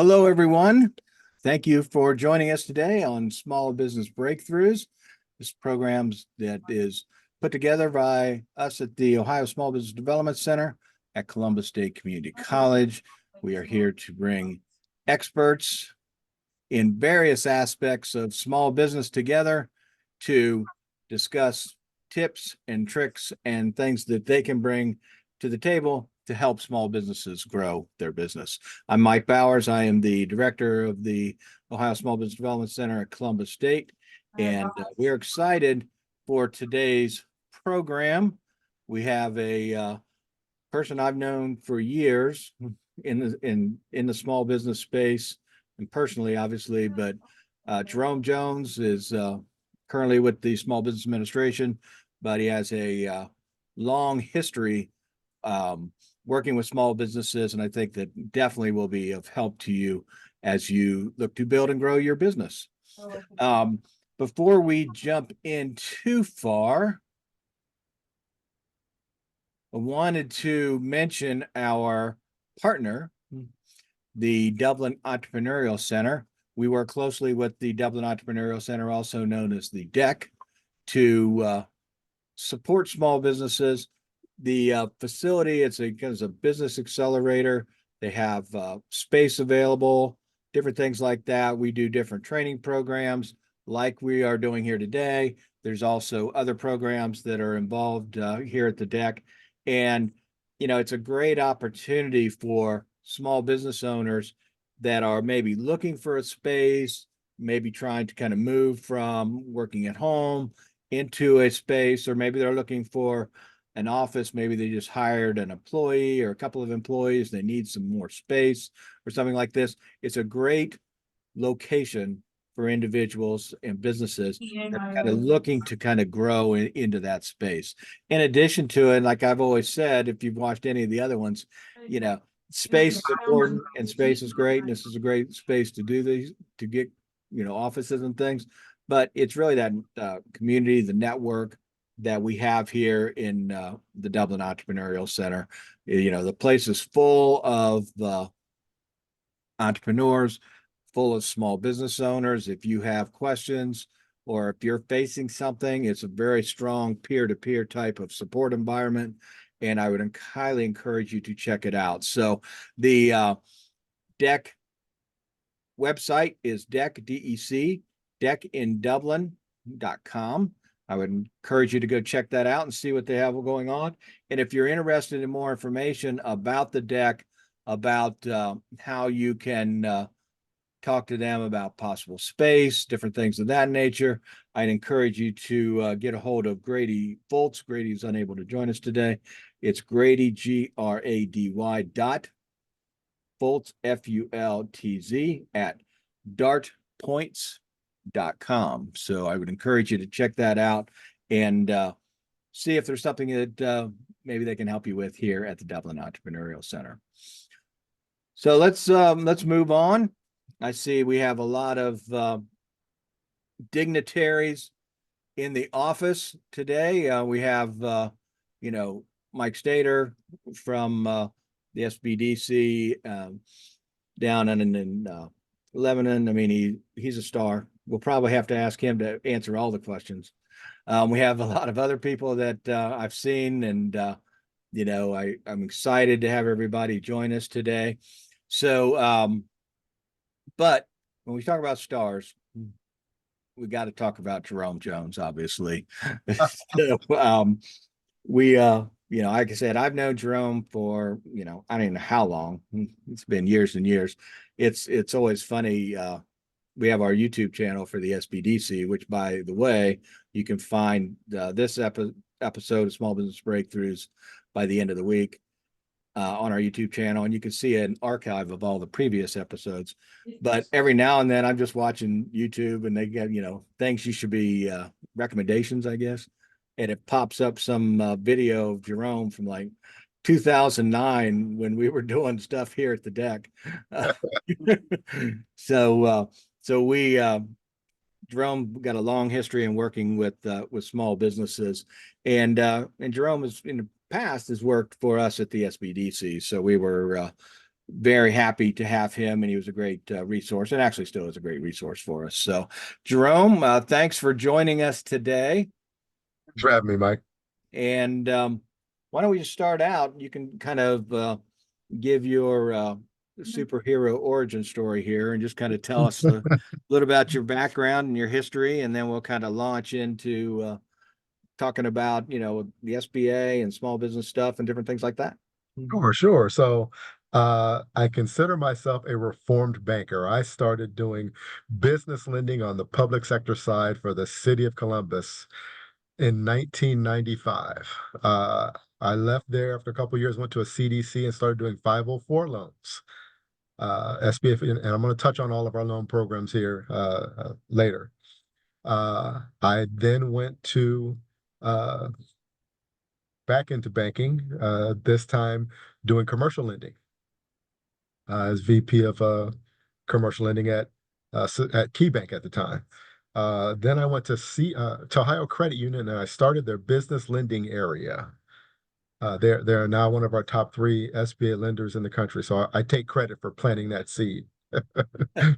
Hello, everyone. Thank you for joining us today on Small Business Breakthroughs. This program that is put together by us at the Ohio Small Business Development Center at Columbus State Community College. We are here to bring experts in various aspects of small business together to discuss tips and tricks and things that they can bring to the table to help small businesses grow their business. I'm Mike Bowers. I am the director of the Ohio Small Business Development Center at Columbus State, and we're excited for today's program. We have a person I've known for years in the small business space, and personally, obviously, but Jerome Jones is currently with the Small Business Administration, but he has a long history working with small businesses, and I think that definitely will be of help to you as you look to build and grow your business. Before we jump in too far, I wanted to mention our partner, the Dublin Entrepreneurial Center. We work closely with the Dublin Entrepreneurial Center, also known as the DEC, to support small businesses. The facility, it's a business accelerator. They have space available, different things like that. We do different training programs like we are doing here today. There's also other programs that are involved here at the DEC. And, it's a great opportunity for small business owners that are maybe looking for a space, maybe trying to kind of move from working at home into a space, or maybe they're looking for an office. Maybe they just hired an employee or a couple of employees. They need some more space or something like this. It's a great location for individuals and businesses that are kind of looking to kind of grow into that space. In addition to it, like I've always said, if you've watched any of the other ones, space is important and space is great. And this is a great space to do these, to get, offices and things. But it's really that community, the network that we have here in the Dublin Entrepreneurial Center. The place is full of entrepreneurs, full of small business owners. If you have questions or if you're facing something, it's a very strong peer-to-peer type of support environment, and I would highly encourage you to check it out. So the DEC website is DEC, decindublin.com. I would encourage you to go check that out and see what they have going on. And if you're interested in more information about the DEC, about how you can talk to them about possible space, different things of that nature, I'd encourage you to get a hold of Grady Fultz. Grady's unable to join us today. It's Grady, Grady dot Fultz, Fultz, at dartpoints.com. So I would encourage you to check that out and see if there's something that maybe they can help you with here at the Dublin Entrepreneurial Center. So let's move on. I see we have a lot of dignitaries in the office today. We have Mike Stater from the SBDC down in Lebanon. I mean, he's a star. We'll probably have to ask him to answer all the questions. We have a lot of other people that I've seen, and I'm excited to have everybody join us today. So, but when we talk about stars, we got to talk about Jerome Jones, obviously. So, like I said, I've known Jerome for, I don't even know how long. It's been years and years. It's always funny. We have our YouTube channel for the SBDC, which, by the way, you can find this episode of Small Business Breakthroughs by the end of the week on our YouTube channel, and you can see an archive of all the previous episodes. But every now and then I'm just watching YouTube and they get, things you should be recommendations, I guess. And it pops up some video of Jerome from like 2009 when we were doing stuff here at the DEC. So Jerome got a long history in working with small businesses, and Jerome has in the past has worked for us at the SBDC. So we were very happy to have him, and he was a great resource, and actually still is a great resource for us. So, Jerome, thanks for joining us today. Thanks for having me, Mike. And why don't we just start out? You can kind of give your superhero origin story here and just kind of tell us a little about your background and your history, and then we'll kind of launch into talking about, the SBA and small business stuff and different things like that. Sure, sure. So, I consider myself a reformed banker. I started doing business lending on the public sector side for the city of Columbus in 1995. Uh, I left there after a couple of years, went to a CDC and started doing 504 loans. SBA, and I'm going to touch on all of our loan programs here later. I then went to uh, back into banking, this time doing commercial lending as VP of commercial lending at KeyBank at the time. Then I went to Telhio Credit Union and I started their business lending area. They're now one of our top three SBA lenders in the country. So I take credit for planting that seed.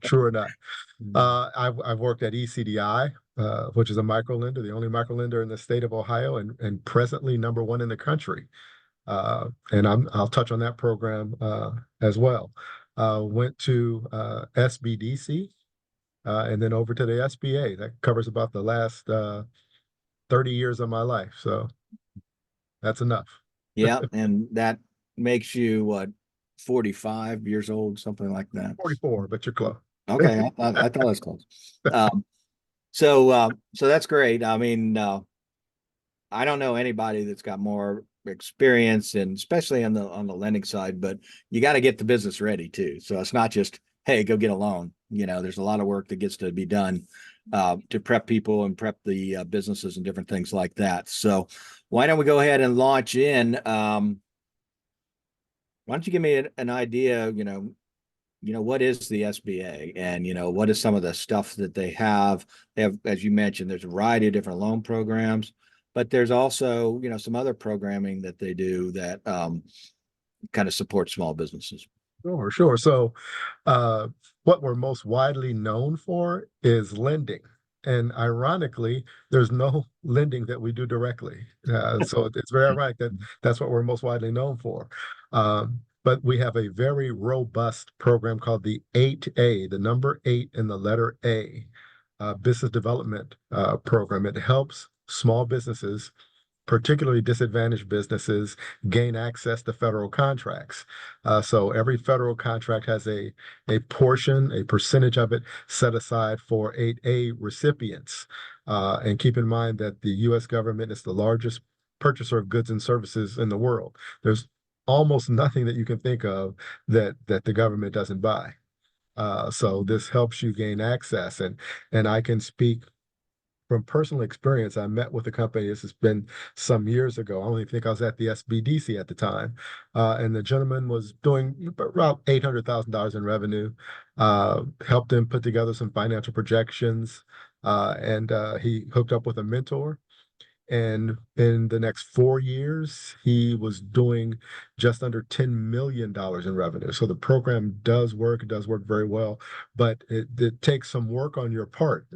True or not. I've worked at ECDI, which is a micro lender, the only micro lender in the state of Ohio, and presently number one in the country. And I'll touch on that program as well. Went to SBDC and then over to the SBA. That covers about the last 30 years of my life. So that's enough. Yeah, and that makes you what, 45 years old, something like that. 44, but you're close. Okay, I thought it was close. So that's great. I mean, I don't know anybody that's got more experience, and especially on the lending side, but you got to get the business ready too. So it's not just, hey, go get a loan. There's a lot of work that gets to be done to prep people and prep the businesses and different things like that. So why don't we go ahead and launch in? Why don't you give me an idea, what is the SBA, and, what is some of the stuff that they have? They have, as you mentioned, there's a variety of different loan programs, but there's also, some other programming that they do that kind of supports small businesses. Sure, sure. So, uh, what we're most widely known for is lending. And ironically, there's no lending that we do directly. So it's very ironic that that's what we're most widely known for. But we have a very robust program called the 8A, the number 8 and the letter A, business development program. It helps small businesses, particularly disadvantaged businesses, gain access to federal contracts. So every federal contract has a portion, a percentage of it set aside for 8A recipients. And keep in mind that the U.S. government is the largest purchaser of goods and services in the world. There's almost nothing that you can think of that the government doesn't buy. So this helps you gain access, and I can speak from personal experience. I met with the company. This has been some years ago. I only think I was at the SBDC at the time. And the gentleman was doing about $800,000 in revenue, helped him put together some financial projections, and he hooked up with a mentor. And in the next 4 years, he was doing just under $10 million in revenue. So the program does work. It does work very well, but it takes some work on your part.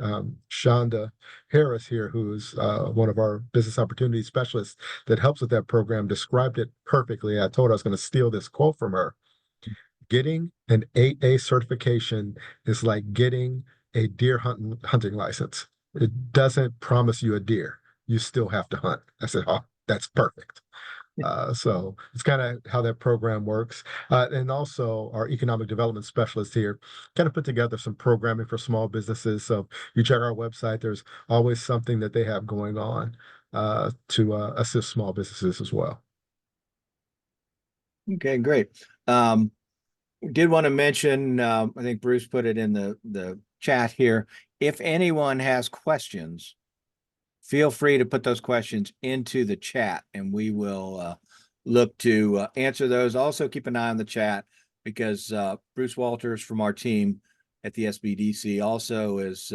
Shonda Harris here, who's one of our business opportunity specialists that helps with that program, described it perfectly. I told her I was going to steal this quote from her. Getting an 8A certification is like getting a deer hunting license. It doesn't promise you a deer. You still have to hunt. I said, oh, that's perfect. So it's kind of how that program works. And also our economic development specialist here kind of put together some programming for small businesses. So you check our website, there's always something that they have going on to assist small businesses as well. Okay, great. Did want to mention, I think Bruce put it in the chat here. If anyone has questions, feel free to put those questions into the chat, and we will look to answer those. Also, keep an eye on the chat, because Bruce Walters from our team at the SBDC also is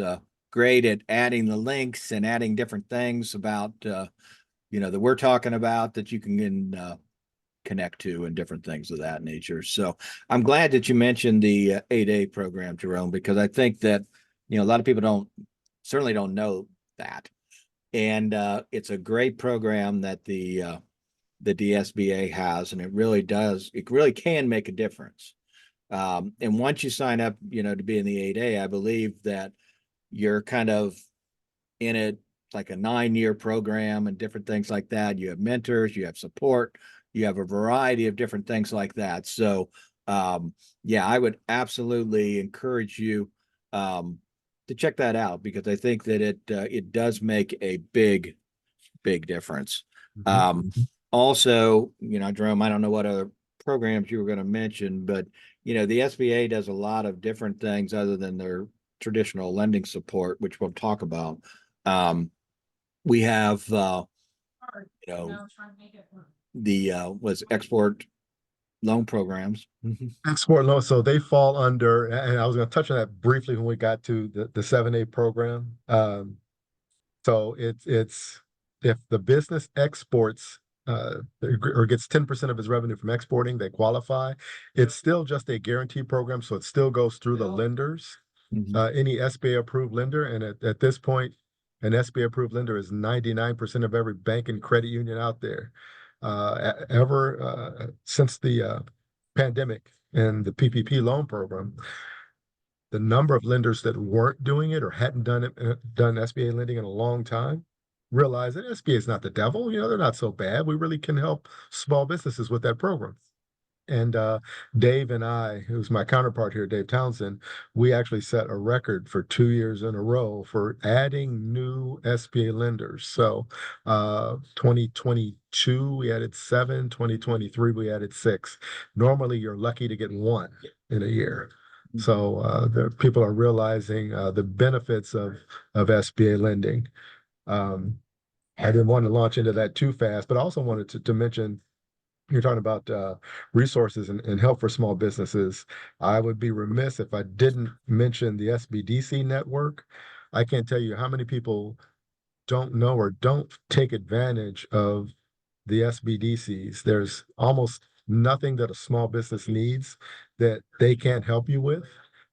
great at adding the links and adding different things about that we're talking about that you can connect to and different things of that nature. So I'm glad that you mentioned the 8A program, Jerome, because I think that, a lot of people certainly don't know that. And it's a great program that the DSBA has, and it really can make a difference. And once you sign up, to be in the 8A, I believe that you're kind of in it like a 9-year program and different things like that. You have mentors, you have support, you have a variety of different things like that. So, yeah, I would absolutely encourage you to check that out, because I think that it does make a big difference. Also, Jerome, I don't know what other programs you were going to mention, but the SBA does a lot of different things other than their traditional lending support, which we'll talk about. We have the was export loan programs. Export loans, so they fall under, and I was going to touch on that briefly when we got to the 7A program. So it's if the business exports or gets 10% of its revenue from exporting, they qualify. It's still just a guarantee program, so it still goes through the lenders, any SBA approved lender. And at this point, an SBA approved lender is 99% of every bank and credit union out there. Since the pandemic and the PPP loan program, the number of lenders that weren't doing it or hadn't done SBA lending in a long time realize that SBA is not the devil. They're not so bad. We really can help small businesses with that program. And Dave and I, who's my counterpart here, Dave Townsend, we actually set a record for 2 years in a row for adding new SBA lenders. So 2022, we added 7, 2023, we added 6. Normally, you're lucky to get 1 in a year. So the people are realizing the benefits of SBA lending. I didn't want to launch into that too fast, but I also wanted to mention, you're talking about resources and help for small businesses. I would be remiss if I didn't mention the SBDC network. I can't tell you how many people don't know or don't take advantage of the SBDCs. There's almost nothing that a small business needs that they can't help you with.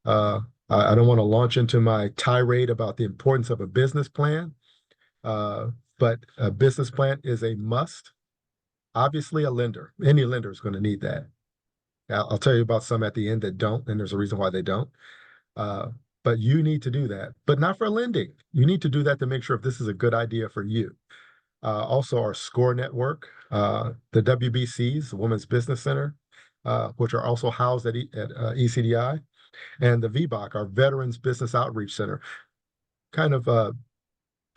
I don't want to launch into my tirade about the importance of a business plan, but a business plan is a must. Obviously, any lender is going to need that. I'll tell you about some at the end that don't, and there's a reason why they don't. But you need to do that, but not for lending. You need to do that to make sure if this is a good idea for you. Also, our SCORE network, the WBCs, the Women's Business Center, which are also housed at ECDI, and the VBOC, our Veterans Business Outreach Center. Kind of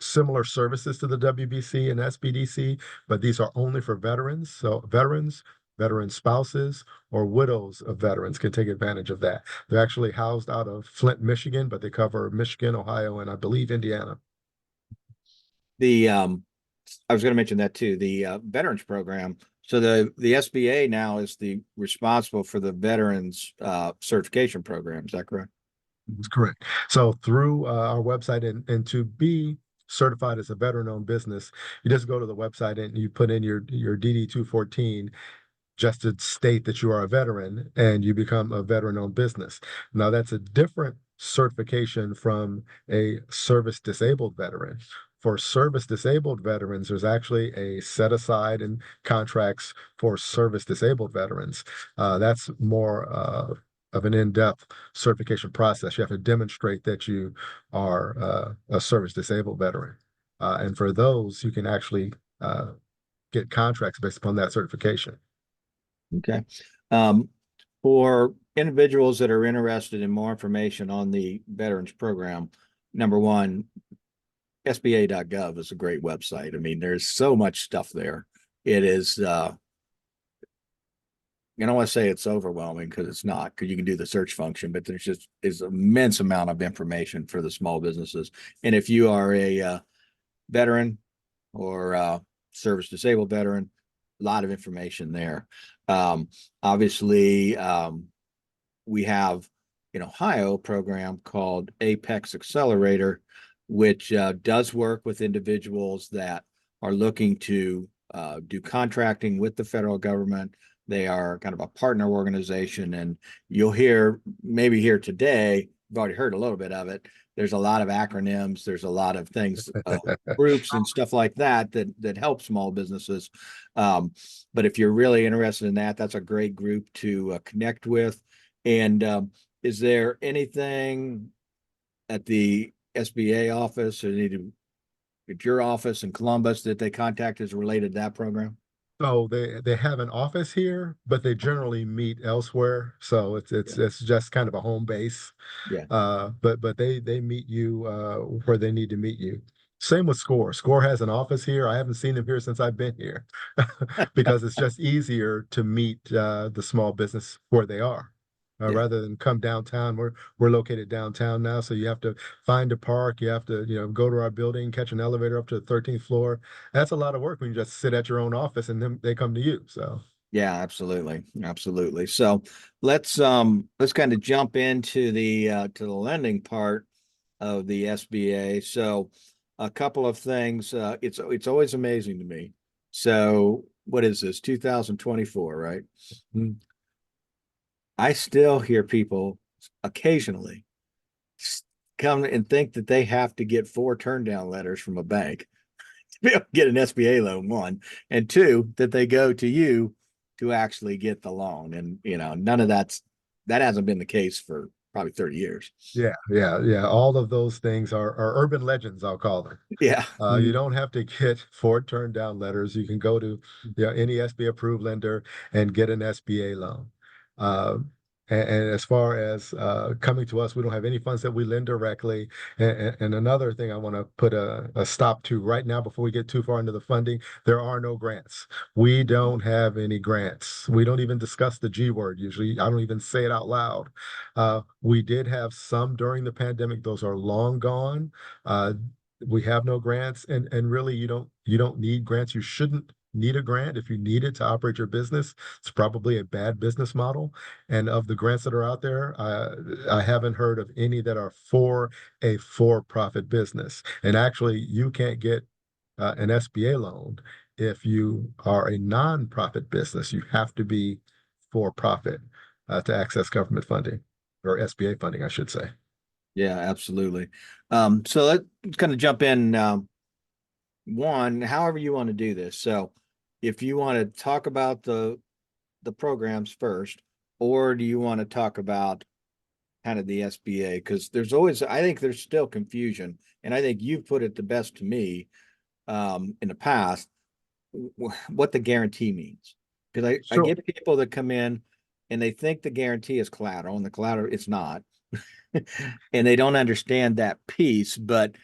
similar services to the WBC and SBDC, but these are only for veterans. So veteran spouses, or widows of veterans can take advantage of that. They're actually housed out of Flint, Michigan, but they cover Michigan, Ohio, and I believe Indiana. I was going to mention that too, the veterans program. So the SBA now is responsible for the veterans certification program. Is that correct? That's correct. So through our website, and to be certified as a veteran-owned business, you just go to the website and you put in your DD 214 just to state that you are a veteran, and you become a veteran-owned business. Now, that's a different certification from a service-disabled veteran. For service-disabled veterans, there's actually a set aside in contracts for service-disabled veterans. That's more of an in-depth certification process. You have to demonstrate that you are a service-disabled veteran. And for those, you can actually get contracts based upon that certification. Okay. For individuals that are interested in more information on the veterans program, number one, SBA.gov is a great website. I mean, there's so much stuff there. It is, I don't want to say it's overwhelming, because it's not, because you can do the search function, but there's just is immense amount of information for the small businesses. And if you are a veteran or service disabled veteran, a lot of information there. Obviously, we have in Ohio a program called Apex Accelerator, which does work with individuals that are looking to do contracting with the federal government. They are kind of a partner organization, and you'll maybe hear today, you've already heard a little bit of it. There's a lot of acronyms, there's a lot of things, groups and stuff like that help small businesses. But if you're really interested in that, that's a great group to connect with. And is there anything at the SBA office or at your office in Columbus that they contact is related to that program? So they have an office here, but they generally meet elsewhere. So it's just kind of a home base. Yeah. But they meet you where they need to meet you. Same with Score. Score has an office here. I haven't seen them here since I've been here because it's just easier to meet the small business where they are. Yeah. Rather than come downtown. We're located downtown now, so you have to find a park. You have to, go to our building, catch an elevator up to the 13th floor. That's a lot of work when you just sit at your own office and then they come to you. So Yeah, absolutely. Absolutely. So let's kind of jump into the lending part of the SBA. So a couple of things. It's always amazing to me. So what is this? 2024, right? mm, I still hear people occasionally come and think that they have to get 4 turn down letters from a bank to be able to get an SBA loan, one, and two, that they go to you to actually get the loan. And none of that hasn't been the case for probably 30 years. yeah. All of those things are urban legends, I'll call them. Yeah. You don't have to get four turned down letters. You can go to any SBA approved lender and get an SBA loan. Uh, and as far as coming to us, we don't have any funds that we lend directly. And another thing I want to put a stop to right now before we get too far into the funding, there are no grants. We don't have any grants. We don't even discuss the G word usually. I don't even say it out loud. We did have some during the pandemic. Those are long gone. We have no grants, and really you don't need grants. You shouldn't need a grant. If you need it to operate your business, it's probably a bad business model. And of the grants that are out there, I haven't heard of any that are for a for-profit business. And actually, you can't get an SBA loan if you are a nonprofit business. You have to be for profit to access government funding or SBA funding, I should say. Yeah, absolutely. So let's kind of jump in. One, however you want to do this. So if you want to talk about the programs first, or do you want to talk about kind of the SBA? Because I think there's still confusion, and I think you've put it the best to me in the past what the guarantee means. Because I Sure. get people that come in and they think the guarantee is collateral, and the collateral it's not. And they don't understand that piece. But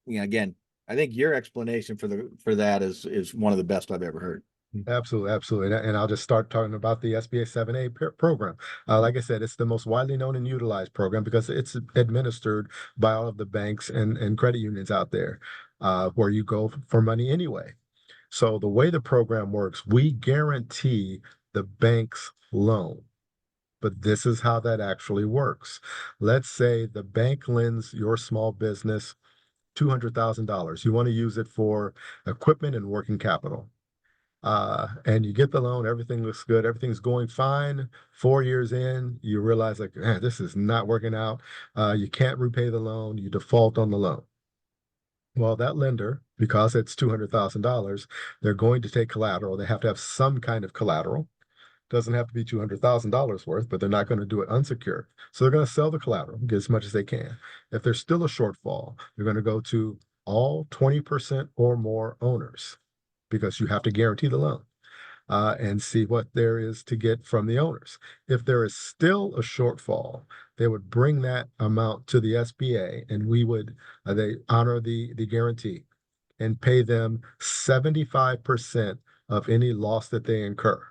again, I think your explanation for that is one of the best I've ever heard. Absolutely, absolutely. And I'll just start talking about the SBA 7A program. Like I said, it's the most widely known and utilized program because it's administered by all of the banks and credit unions out there where you go for money anyway. So the way the program works, we guarantee the bank's loan. But this is how that actually works. Let's say the bank lends your small business $200,000. You want to use it for equipment and working capital. And you get the loan, everything looks good, everything's going fine. 4 years in, you realize like, man, this is not working out. You can't repay the loan, you default on the loan. Well, that lender, because it's $200,000, they're going to take collateral. They have to have some kind of collateral. Doesn't have to be $200,000 worth, but they're not going to do it unsecured. So they're going to sell the collateral, get as much as they can. If there's still a shortfall, they're going to go to all 20% or more owners because you have to guarantee the loan and see what there is to get from the owners. If there is still a shortfall, they would bring that amount to the SBA and we would they honor the guarantee and pay them 75% of any loss that they incur.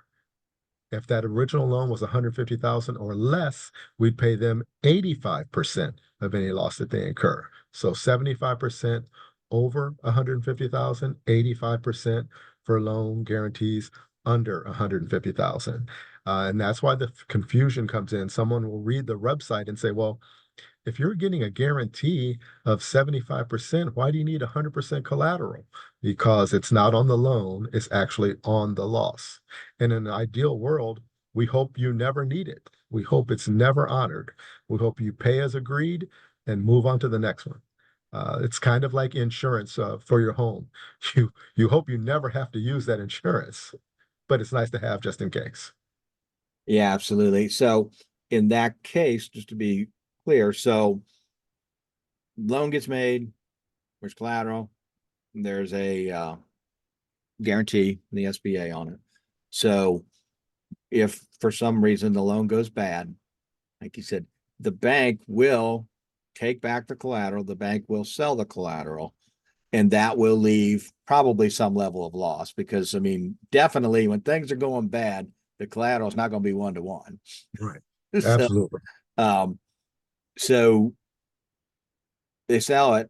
If that original loan was 150,000 or less, we'd pay them 85% of any loss that they incur. So 75% over 150,000, 85% for loan guarantees under 150,000. And that's why the confusion comes in. Someone will read the website and say, well, If you're getting a guarantee of 75%, why do you need 100% collateral? Because it's not on the loan, it's actually on the loss. And in an ideal world, we hope you never need it. We hope it's never honored. We hope you pay as agreed and move on to the next one. It's kind of like insurance for your home. You hope you never have to use that insurance, but it's nice to have just in case. Yeah, absolutely. So in that case, just to be clear, so loan gets made, there's collateral, there's a guarantee, the SBA on it. So if for some reason the loan goes bad, like you said, the bank will take back the collateral, the bank will sell the collateral, and that will leave probably some level of loss because, I mean, definitely when things are going bad, the collateral is not going to be 1-to-1. Right. So, Absolutely. um, so they sell it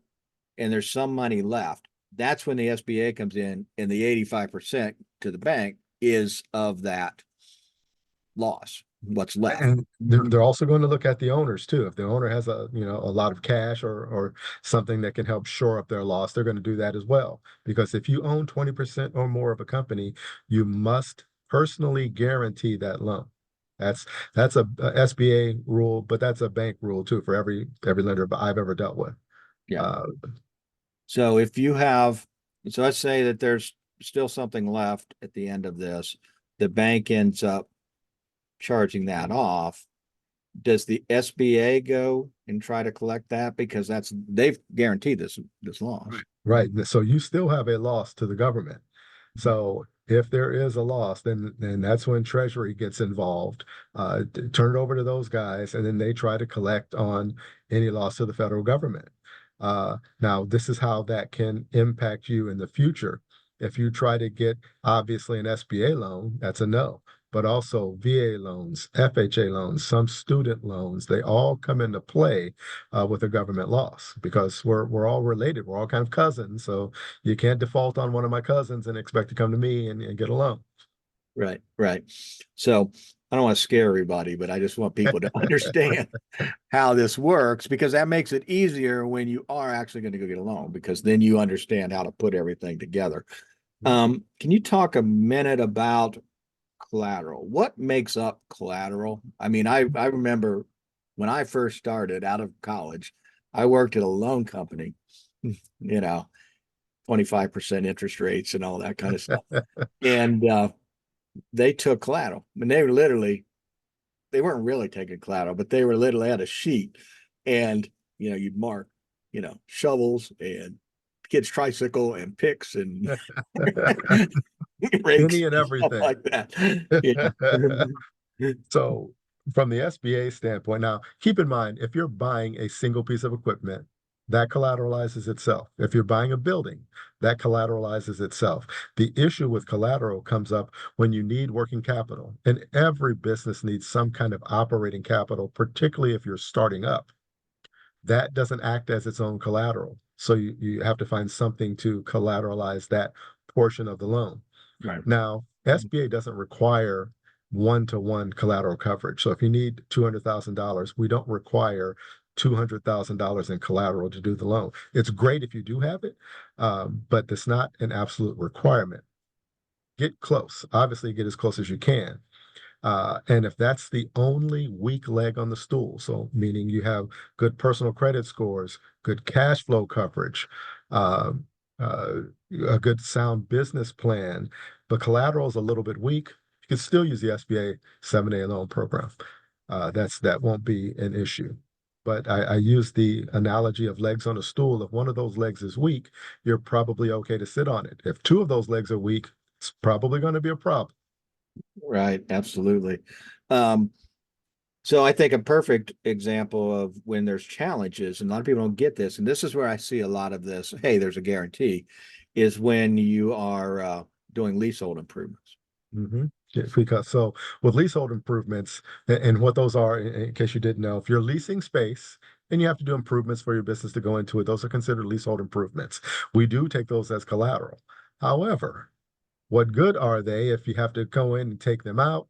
and there's some money left. That's when the SBA comes in, and the 85% to the bank is of that loss, what's left. And they're also going to look at the owners too. If the owner has a lot of cash or something that can help shore up their loss, they're going to do that as well. Because if you own 20% or more of a company, you must personally guarantee that loan. That's that's a SBA rule, but that's a bank rule too for every lender I've ever dealt with. Yeah. Uh, So if you have, so let's say that there's still something left at the end of this, the bank ends up charging that off. Does the SBA go and try to collect that because they've guaranteed this loss? right. So you still have a loss to the government. So if there is a loss, then that's when Treasury gets involved. Turn it over to those guys, and then they try to collect on any loss to the federal government. Now, this is how that can impact you in the future. If you try to get obviously an SBA loan, that's a no. But also VA loans, FHA loans, some student loans, they all come into play with a government loss because we're all related. We're all kind of cousins. So you can't default on one of my cousins and expect to come to me and get a loan. Right, right. So I don't want to scare everybody, but I just want people to understand how this works because that makes it easier when you are actually going to go get a loan because then you understand how to put everything together. Can you talk a minute about collateral? What makes up collateral? I mean, I remember when I first started out of college, I worked at a loan company, you know, 25% interest rates and all that kind of stuff. And they took collateral. I mean, they weren't really taking collateral, but they were literally had a sheet and you'd mark, shovels and kids' tricycle and picks and rakes Any and and stuff everything. like that. Yeah. So, from the SBA standpoint, now keep in mind if you're buying a single piece of equipment, that collateralizes itself. If you're buying a building, that collateralizes itself. The issue with collateral comes up when you need working capital, and every business needs some kind of operating capital, particularly if you're starting up. That doesn't act as its own collateral. So you have to find something to collateralize that portion of the loan. Right. Now, SBA doesn't require one-to-one collateral coverage. So if you need $200,000, we don't require $200,000 in collateral to do the loan. It's great if you do have it, but it's not an absolute requirement. Get close. Obviously, get as close as you can. And if that's the only weak leg on the stool, so meaning you have good personal credit scores, good cash flow coverage, uh, uh, a good sound business plan, but collateral is a little bit weak, you can still use the SBA 7A loan program. That won't be an issue. But I use the analogy of legs on a stool. If one of those legs is weak, you're probably okay to sit on it. If two of those legs are weak, it's probably going to be a problem. Right. Absolutely. Um, so I think a perfect example of when there's challenges, and a lot of people don't get this, and this is where I see a lot of this, hey, there's a guarantee, is when you are doing leasehold improvements. Mm-hmm. Yeah, because so with leasehold improvements and what those are, in case you didn't know, if you're leasing space and you have to do improvements for your business to go into it, those are considered leasehold improvements. We do take those as collateral. However, what good are they if you have to go in and take them out?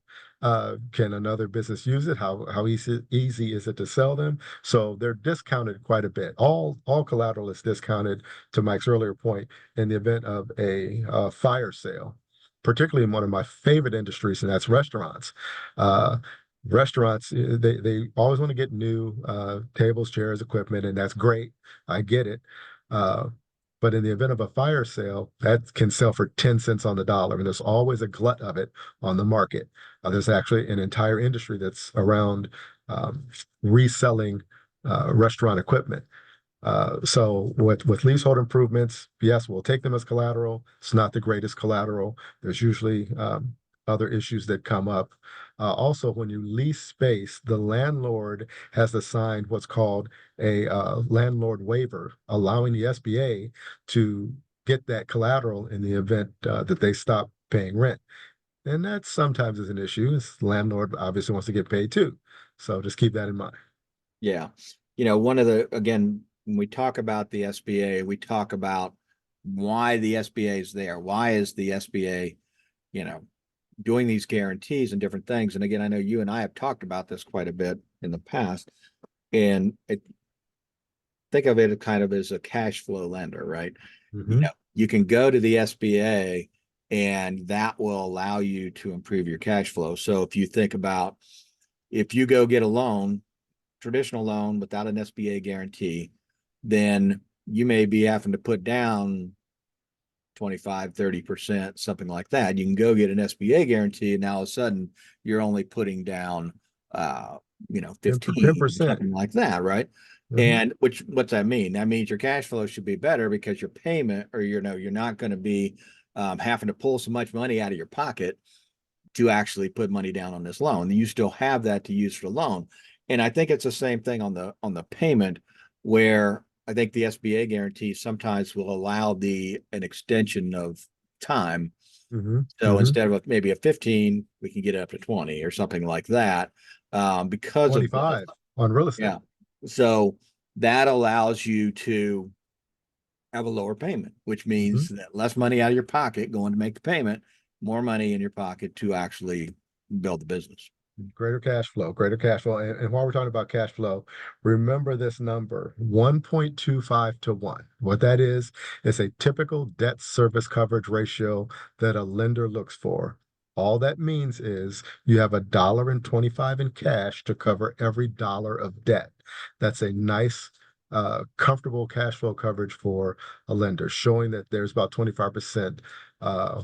Can another business use it? How easy is it to sell them? So they're discounted quite a bit. All collateral is discounted, to Mike's earlier point, in the event of a fire sale, particularly in one of my favorite industries, and that's restaurants. Uh, Restaurants, they always want to get new tables, chairs, equipment, and that's great. I get it. Uh, but in the event of a fire sale, that can sell for 10 cents on the dollar, and there's always a glut of it on the market. There's actually an entire industry that's around reselling restaurant equipment. So with leasehold improvements, yes, we'll take them as collateral. It's not the greatest collateral. There's usually other issues that come up. Also, when you lease space, the landlord has to sign what's called a landlord waiver, allowing the SBA to get that collateral in the event that they stop paying rent. And that sometimes is an issue. The landlord obviously wants to get paid too. So just keep that in mind. Yeah. Again, when we talk about the SBA, we talk about why the SBA is there. Why is the SBA, you know, doing these guarantees and different things? And again, I know you and I have talked about this quite a bit in the past, and think of it kind of as a cash flow lender, right? Mm-hmm. You can go to the SBA and that will allow you to improve your cash flow. So if you think about, if you go get a loan, traditional loan without an SBA guarantee, then you may be having to put down 25, 30%, something like that. You can go get an SBA guarantee, and now all of a sudden you're only putting down 15, 10%. something like that, right? Mm-hmm. And what's that mean? That means your cash flow should be better because your payment, or you're not going to be having to pull so much money out of your pocket to actually put money down on this loan. You still have that to use for the loan. And I think it's the same thing on the payment, where I think the SBA guarantee sometimes will allow an extension of time. Mm-hmm. So Mm-hmm. instead of maybe a 15, we can get it up to 20 or something like that. Because of 25 on real estate. yeah. So that allows you to have a lower payment, which Mm-hmm. means that less money out of your pocket going to make the payment, more money in your pocket to actually build the business. Greater cash flow, greater cash flow. And while we're talking about cash flow, remember this number, 1.25 to 1. What that is a typical debt service coverage ratio that a lender looks for. All that means is you have $1.25 in cash to cover every dollar of debt. That's a nice, comfortable cash flow coverage for a lender, showing that there's about 25%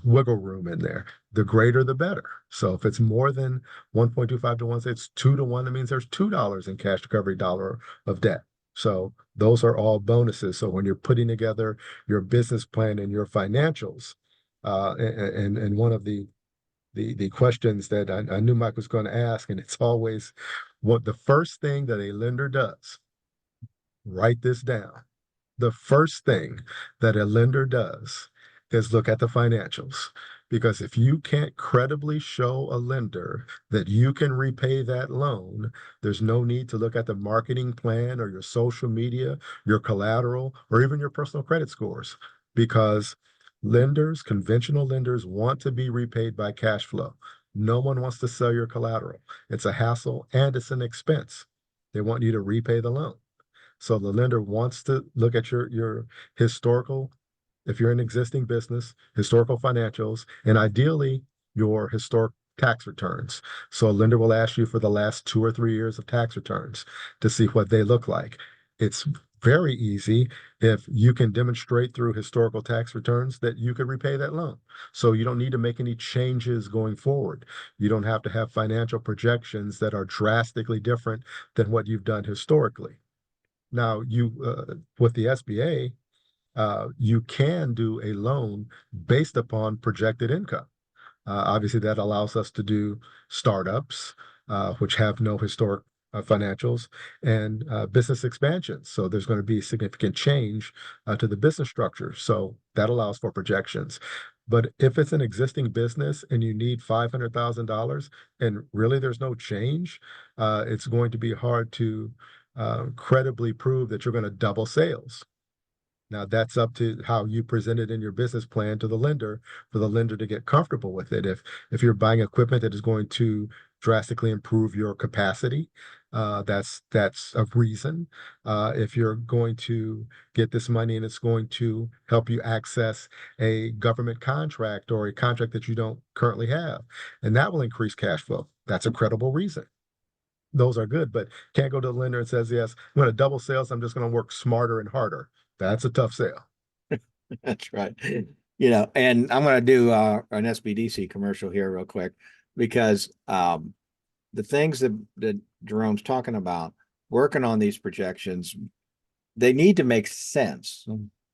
wiggle room in there. The greater, the better. So if it's more than 1.25 to 1, say it's 2 to 1, that means there's $2 in cash to cover every dollar of debt. So those are all bonuses. So when you're putting together your business plan and your financials, and one of the questions that I knew Mike was going to ask, and it's always what the first thing that a lender does, write this down. The first thing that a lender does is look at the financials. Because if you can't credibly show a lender that you can repay that loan, there's no need to look at the marketing plan or your social media, your collateral, or even your personal credit scores. Because lenders, conventional lenders, want to be repaid by cash flow. No one wants to sell your collateral. It's a hassle and it's an expense. They want you to repay the loan. So the lender wants to look at your historical, if you're an existing business, historical financials, and ideally your historic tax returns. So a lender will ask you for the last 2 or 3 years of tax returns to see what they look like. It's very easy if you can demonstrate through historical tax returns that you could repay that loan. So you don't need to make any changes going forward. You don't have to have financial projections that are drastically different than what you've done historically. Now, with the SBA, you can do a loan based upon projected income. Obviously, that allows us to do startups, which have no historic financials, and business expansion. So there's going to be significant change to the business structure. So that allows for projections. But if it's an existing business and you need $500,000 and really there's no change, it's going to be hard to credibly prove that you're going to double sales. Now that's up to how you present it in your business plan to the lender for the lender to get comfortable with it. If you're buying equipment that is going to drastically improve your capacity, that's a reason. If you're going to get this money and it's going to help you access a government contract or a contract that you don't currently have, and that will increase cash flow. That's a credible reason. Those are good, but can't go to the lender and says, yes, I'm going to double sales. I'm just going to work smarter and harder. That's a tough sale. That's right. And I'm going to do an SBDC commercial here real quick because the things that Jerome's talking about, working on these projections, they need to make sense.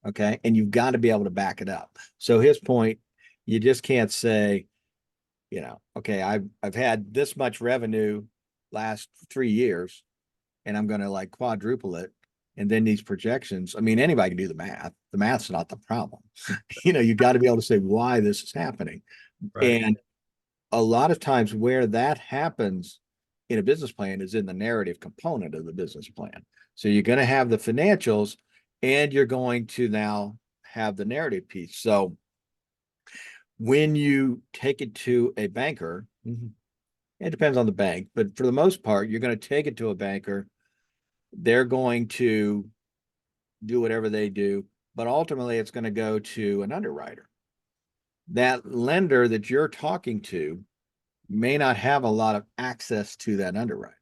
Okay. And you've got to be able to back it up. So his point, you just can't say, okay, I've had this much revenue last 3 years and I'm going to like quadruple it. And then these projections, I mean, anybody can do the math. The math's not the problem. You got to be able to say why this is happening. Right. And a lot of times where that happens in a business plan is in the narrative component of the business plan. So you're going to have the financials and you're going to now have the narrative piece. So when you take it to a banker, it depends on the bank, but for the most part, you're going to take it to a banker. They're going to do whatever they do, but ultimately it's going to go to an underwriter. That lender that you're talking to may not have a lot of access to that underwriter.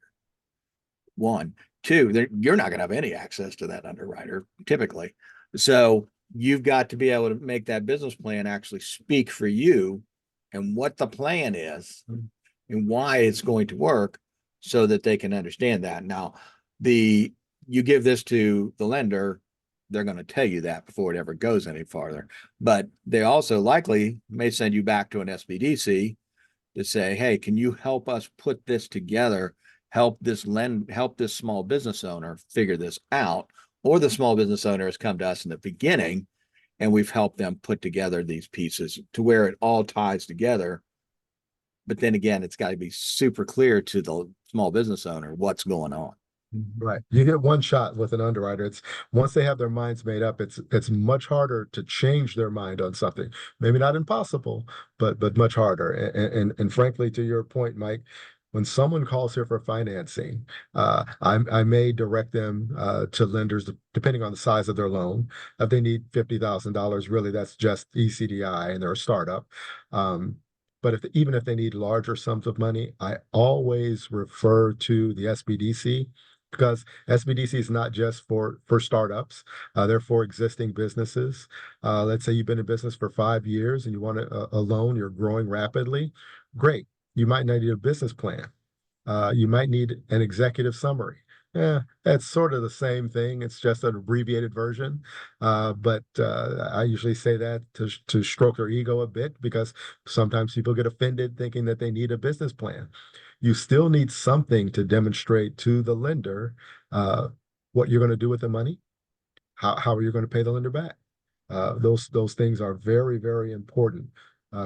One, two, you're not going to have any access to that underwriter typically. So you've got to be able to make that business plan actually speak for you and what the plan is and why it's going to work so that they can understand that. Now, you give this to the lender, they're going to tell you that before it ever goes any farther. But they also likely may send you back to an SBDC to say, hey, can you help us put this together? Help this small business owner figure this out. Or the small business owner has come to us in the beginning and we've helped them put together these pieces to where it all ties together. But then again, it's got to be super clear to the small business owner what's going on. Right. You get one shot with an underwriter. It's once they have their minds made up, it's much harder to change their mind on something. Maybe not impossible, but much harder. And frankly, to your point, Mike, when someone calls here for financing, I may direct them to lenders depending on the size of their loan. If they need $50,000, really, that's just ECDI and they're a startup. But even if they need larger sums of money, I always refer to the SBDC because SBDC is not just for startups. They're for existing businesses. Let's say you've been in business for 5 years and you want a loan, you're growing rapidly. Great. You might not need a business plan. You might need an executive summary. Yeah, that's sort of the same thing. It's just an abbreviated version. But I usually say that to stroke their ego a bit because sometimes people get offended thinking that they need a business plan. You still need something to demonstrate to the lender what you're going to do with the money, how are you going to pay the lender back. Those things are very, very important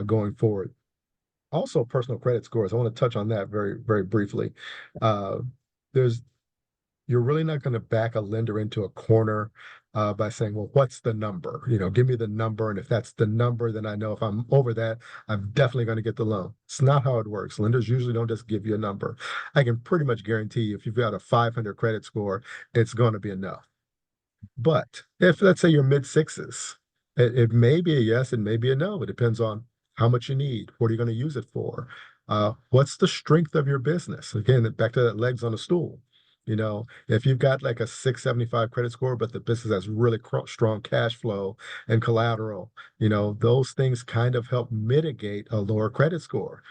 going forward. Also, personal credit scores. I want to touch on that very, very briefly. Uh, there's You're really not going to back a lender into a corner by saying, well, what's the number? Give me the number. And if that's the number, then I know if I'm over that, I'm definitely going to get the loan. It's not how it works. Lenders usually don't just give you a number. I can pretty much guarantee you if you've got a 500 credit score, it's going to be enough. But if let's say you're mid sixes, it may be a yes, it may be a no. It depends on how much you need. What are you going to use it for? What's the strength of your business? Again, back to that legs on a stool. If you've got like a 675 credit score, but the business has really strong cash flow and collateral, those things kind of help mitigate a lower credit score.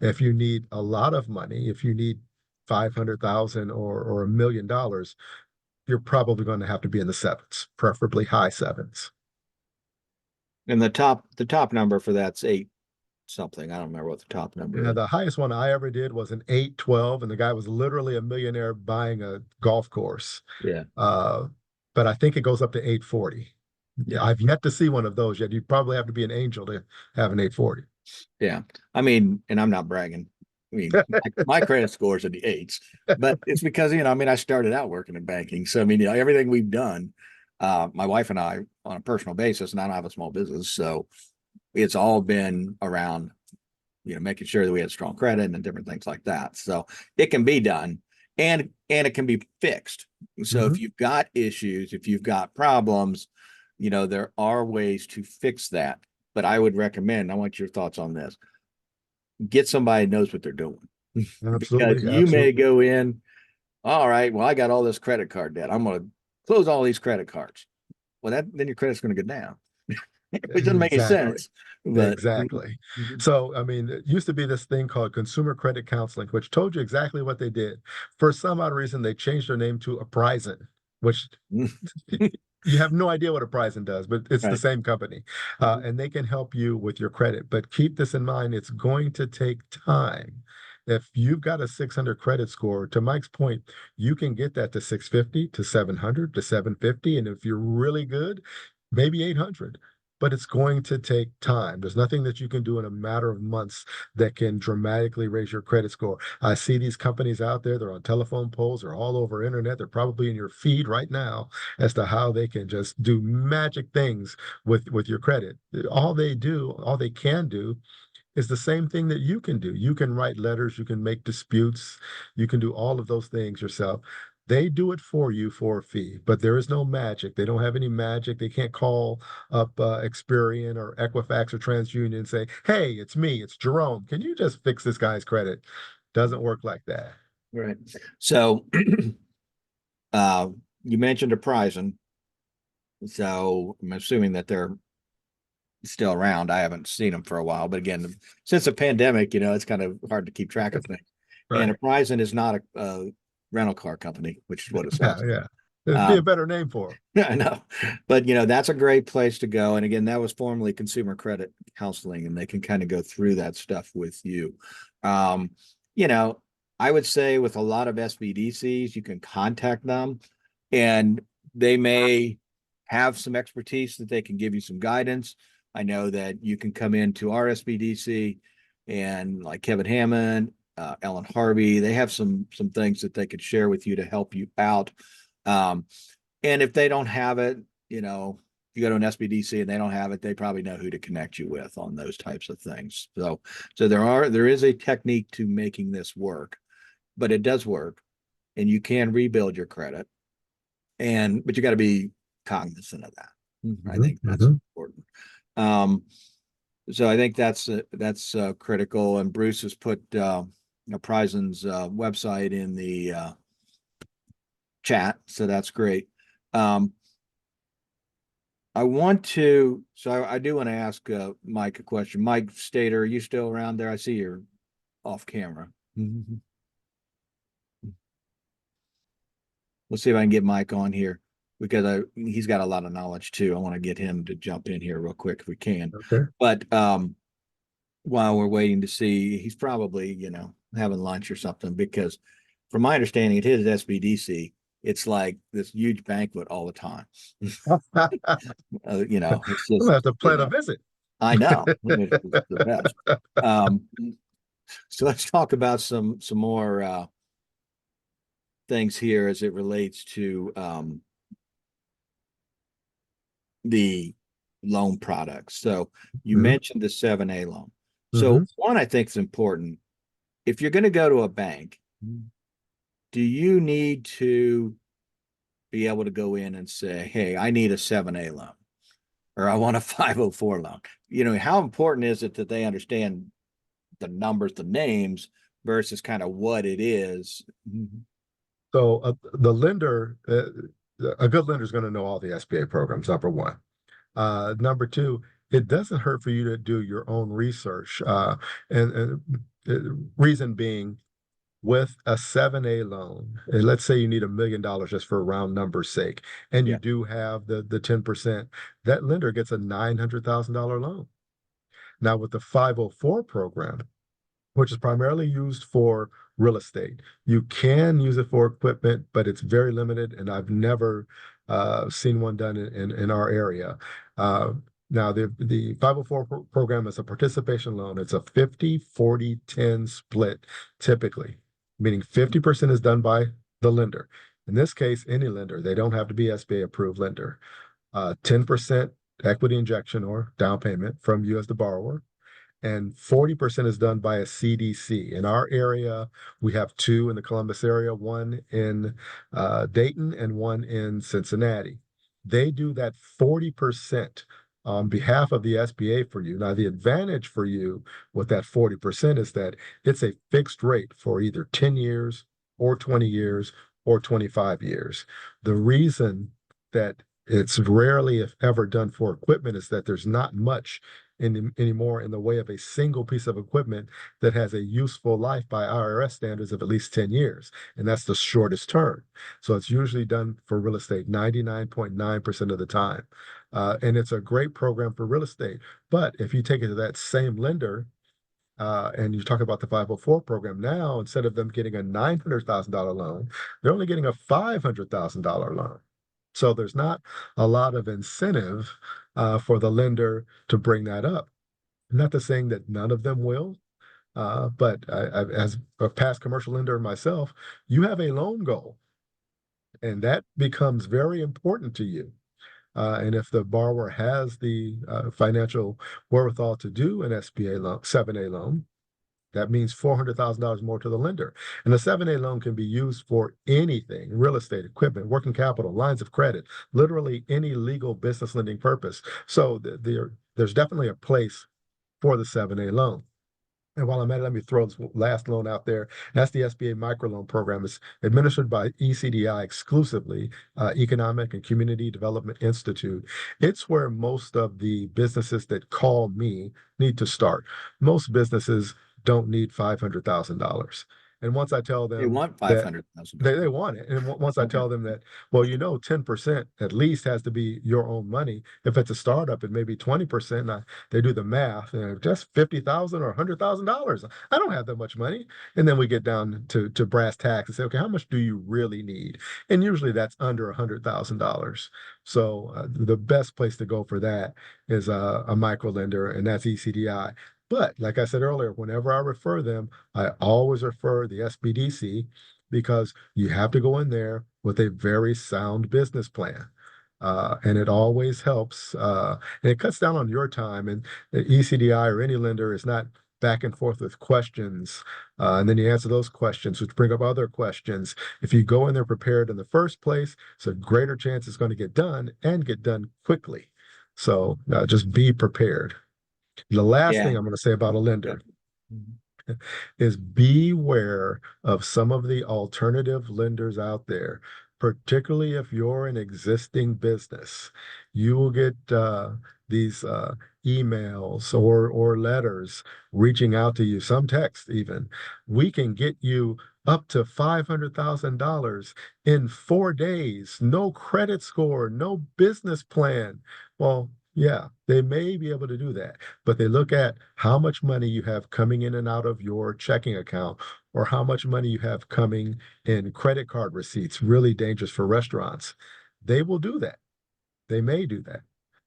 If you need a lot of money, if you need 500,000 or $1 million, you're probably going to have to be in the sevens, preferably high sevens. And the top number for that's 8 something. I don't remember what the top number Yeah, is. the highest one I ever did was an 812, and the guy was literally a millionaire buying a golf course. Yeah. Uh, but I think it goes up to 840. Yeah, Yeah. I've yet to see one of those yet. You probably have to be an angel to have an 840. Yeah. I mean, and I'm not bragging. I mean, my credit scores are the 8s, but it's because, I mean, I started out working in banking. So, I mean, everything we've done, My wife and I, on a personal basis, and I don't have a small business, so it's all been around, making sure that we had strong credit and different things like that. So it can be done, and it can be fixed. So Mhm. if you've got issues, if you've got problems, there are ways to fix that. But I would recommend, I want your thoughts on this. Get somebody who knows what they're doing. Because Absolutely, you may absolutely. go in, all right, well, I got all this credit card debt. I'm going to close all these credit cards. Well, then your credit's going to go down, which doesn't make any Exactly. sense. But Exactly. So, I mean, it used to be this thing called consumer credit counseling, which told you exactly what they did. For some odd reason, they changed their name to Apprising, which you have no idea what Apprising does, but it's the right. same company. And they can help you with your credit. But keep this in mind, it's going to take time. If you've got a 600 credit score, to Mike's point, you can get that to 650, to 700, to 750. And if you're really good, maybe 800. But it's going to take time. There's nothing that you can do in a matter of months that can dramatically raise your credit score. I see these companies out there, they're on telephone poles, they're all over internet, they're probably in your feed right now as to how they can just do magic things with your credit. All they can do is the same thing that you can do. You can write letters, you can make disputes, you can do all of those things yourself. They do it for you for a fee, but there is no magic. They don't have any magic. They can't call up Experian or Equifax or TransUnion and say, "Hey, it's me, it's Jerome. Can you just fix this guy's credit?" Doesn't work like that. Right. So uh, you mentioned Apprising. So I'm assuming that they're still around. I haven't seen them for a while, but again, since the pandemic, it's kind of hard to keep track of things. And Right. Apprising is not a rental car company, which is what it Yeah, sounds yeah. like. There'd be a better name for I know, but that's a great place to go. And again, that was formerly consumer credit counseling, and they can kind of go through that stuff with you. Um, you know, I would say with a lot of SBDCs, you can contact them, and they may have some expertise that they can give you some guidance. I know that you can come into our SBDC, and like Kevin Hammond, Ellen Harvey, they have some things that they could share with you to help you out. Um, and if they don't have it, you go to an SBDC and they don't have it, they probably know who to connect you with on those types of things. So there is a technique to making this work, but it does work, and you can rebuild your credit, but you got to be cognizant of that. I it. think that's important. Um, so I think that's critical. And Bruce has put Prison's website in the chat, so that's great. Um, I do want to ask Mike a question. Mike Stater, are you still around there? I see you're off camera. Let's see if I can get Mike on here, because he's got a lot of knowledge too. I want to get him to jump in here real quick if we can. Okay. But while we're waiting to see, he's probably, having lunch or something, because from my understanding, at his SBDC, it's like this huge banquet all the time. It's I'm just, gonna have to plan a visit. I know it's the best. Um, so let's talk about some more things here as it relates to the loan products. So you Mhm. mentioned the 7A loan. So Mhm. one, I think is important. If you're going to go to a bank, do you need to be able to go in and say, "Hey, I need a 7A loan," or "I want a 504 loan"? How important is it that they understand the numbers, the names, versus kind of what it is? So a good lender is going to know all the SBA programs, number one. Number two, it doesn't hurt for you to do your own research. And reason being, with a 7A loan, and let's say you need $1 million just for round number's sake, and you Yeah, do have the 10%, that lender gets a $900,000 loan. Now, with the 504 program, which is primarily used for real estate. You can use it for equipment, but it's very limited, and I've never seen one done in our area. Uh, Now, the 504 program is a participation loan. It's a 50-40-10 split typically, meaning 50% is done by the lender In this case, any lender, they don't have to be SBA approved lender. 10% equity injection or down payment from you as the borrower, and 40% is done by a CDC. In our area, we have two in the Columbus area, one in Dayton and one in Cincinnati. They do that 40% on behalf of the SBA for you. Now, the advantage for you with that 40% is that it's a fixed rate for either 10 years or 20 years or 25 years. The reason that it's rarely, if ever, done for equipment is that there's not much anymore in the way of a single piece of equipment that has a useful life by IRS standards of at least 10 years. And that's the shortest term. So it's usually done for real estate 99.9% of the time. And it's a great program for real estate. But if you take it to that same lender, and you talk about the 504 program now, instead of them getting a $900,000 loan, they're only getting a $500,000 loan. So there's not a lot of incentive for the lender to bring that up. Not to saying that none of them will, but as a past commercial lender myself, you have a loan goal, and that becomes very important to you. And if the borrower has the financial wherewithal to do an SBA loan, 7A loan, that means $400,000 more to the lender. And a 7A loan can be used for anything: real estate, equipment, working capital, lines of credit, literally any legal business lending purpose. So there's definitely a place for the 7A loan. And while I'm at it, let me throw this last loan out there. That's the SBA microloan program. It's administered by ECDI exclusively, Economic and Community Development Institute. It's where most of the businesses that call me need to start. Most businesses don't need $500,000. And once I tell They them want that 500,000. they want it, and once I tell them that, well, 10% at least has to be your own money. If it's a startup, it may be 20%. They do the math, and just 50,000 or $100,000. I don't have that much money. And then we get down to brass tacks and say, okay, how much do you really need? And usually that's under $100,000. So the best place to go for that is a micro lender, and that's ECDI. But like I said earlier, whenever I refer them, I always refer the SBDC, because you have to go in there with a very sound business plan. And it always helps, and it cuts down on your time. And the ECDI or any lender is not back and forth with questions. And then you answer those questions, which bring up other questions. If you go in there prepared in the first place, it's a greater chance it's going to get done and get done quickly. So just be prepared. The last Yeah. thing I'm going to say about a Yeah. lender is beware of some of the alternative lenders out there, particularly if you're an existing business. You will get these emails or letters reaching out to you, some text even. We can get you up to $500,000 in 4 days, no credit score, no business plan. Well, yeah, they may be able to do that, but they look at how much money you have coming in and out of your checking account, or how much money you have coming in credit card receipts. Really dangerous for restaurants. They will do that. They may do that.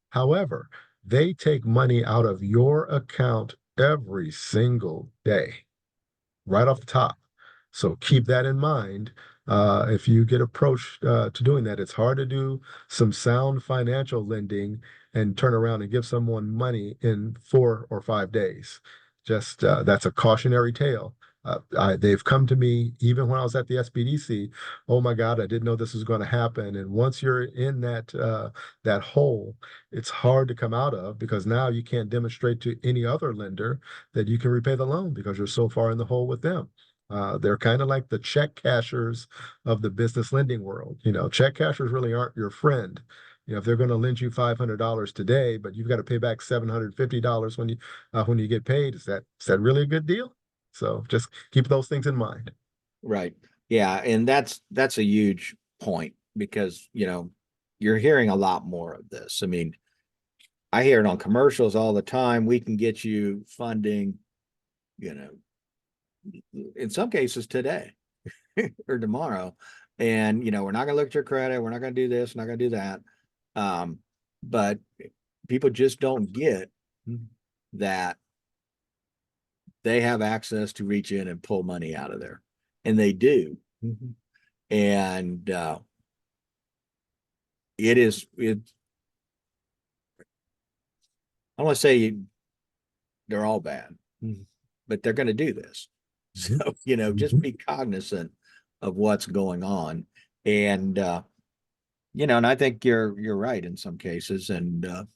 However, they take money out of your account every single day, right off the top. So keep that in mind. If you get approached to doing that, it's hard to do some sound financial lending and turn around and give someone money in 4 or 5 days. Just that's a cautionary tale. They've come to me even when I was at the SBDC. Oh my God, I didn't know this was going to happen. And once you're in that hole, it's hard to come out of, because now you can't demonstrate to any other lender that you can repay the loan because you're so far in the hole with them. They're kind of like the check cashers of the business lending world. Check cashers really aren't your friend. If they're going to lend you $500 today, but you've got to pay back $750 when you get paid, is that really a good deal? So just keep those things in mind. Right. Yeah. And that's a huge point, because, you're hearing a lot more of this. I mean, I hear it on commercials all the time. We can get you funding, in some cases today or tomorrow. And, we're not going to look at your credit. We're not going to do this. We're not going to do that. But people just don't get that they have access to reach in and pull money out of there. And they do. And I want to say they're all bad, but they're going to do this. So, just be cognizant of what's going on. And, and I think you're right in some cases. And